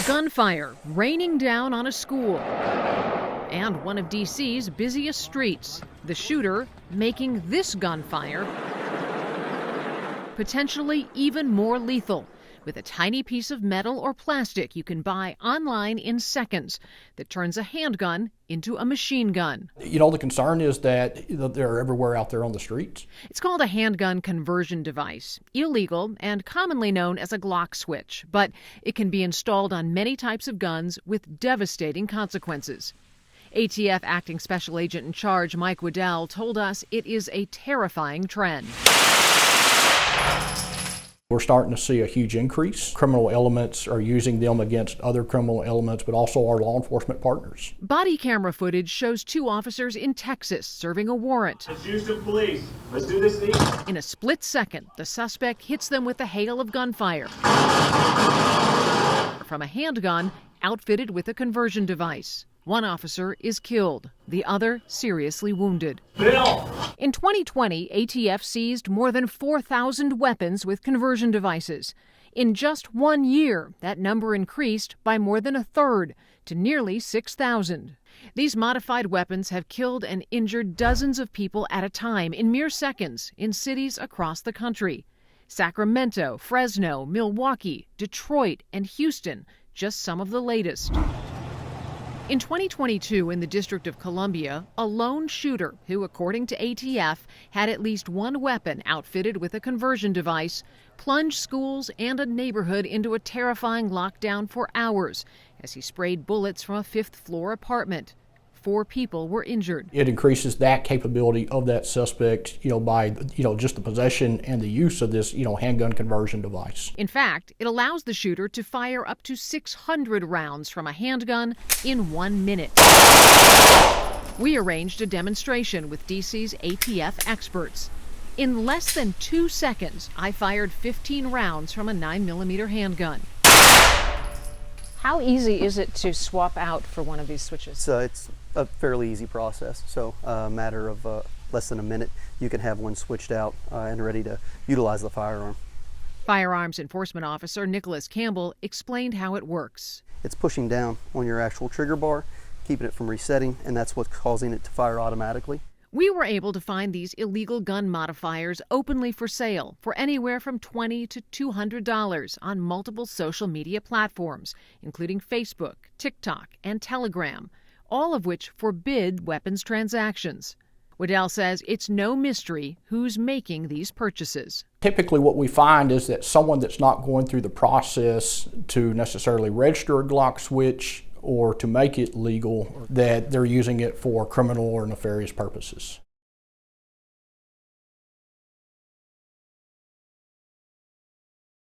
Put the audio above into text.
Gunfire raining down on a school and one of D.C.'s busiest streets. The shooter making this gunfire potentially even more lethal with a tiny piece of metal or plastic you can buy online in seconds that turns a handgun into a machine gun. You know, the concern is that they're everywhere out there on the streets. It's called a handgun conversion device, illegal and commonly known as a Glock switch, but it can be installed on many types of guns with devastating consequences. ATF Acting Special Agent in Charge Mike Waddell told us it is a terrifying trend. We're starting to see a huge increase. Criminal elements are using them against other criminal elements, but also our law enforcement partners. Body camera footage shows two officers in Texas serving a warrant. It's Houston Police. Let's do this thing. In a split second, the suspect hits them with a hail of gunfire from a handgun outfitted with a conversion device. One officer is killed, the other seriously wounded. Bill! In 2020, ATF seized more than 4,000 weapons with conversion devices. In just 1 year, that number increased by more than a third to nearly 6,000. These modified weapons have killed and injured dozens of people at a time in mere seconds in cities across the country. Sacramento, Fresno, Milwaukee, Detroit, and Houston, just some of the latest. In 2022, in the District of Columbia, a lone shooter who, according to ATF, had at least one weapon outfitted with a conversion device, plunged schools and a neighborhood into a terrifying lockdown for hours as he sprayed bullets from a fifth-floor apartment. 4 people were injured. It increases that capability of that suspect, by, just the possession and the use of this, handgun conversion device. In fact, it allows the shooter to fire up to 600 rounds from a handgun in 1 minute. We arranged a demonstration with DC's ATF experts. In less than 2 seconds, I fired 15 rounds from a 9mm handgun. How easy is it to swap out for one of these switches? It's a fairly easy process, so a matter of less than a minute you can have one switched out and ready to utilize the firearm. Firearms Enforcement Officer Nicholas Campbell explained how it works. It's pushing down on your actual trigger bar, keeping it from resetting, and that's what's causing it to fire automatically. We were able to find these illegal gun modifiers openly for sale for anywhere from $20 to $200 on multiple social media platforms, including Facebook, TikTok, and Telegram, all of which forbid weapons transactions. Waddell says it's no mystery who's making these purchases. Typically what we find is that someone that's not going through the process to necessarily register a Glock switch or to make it legal, that they're using it for criminal or nefarious purposes.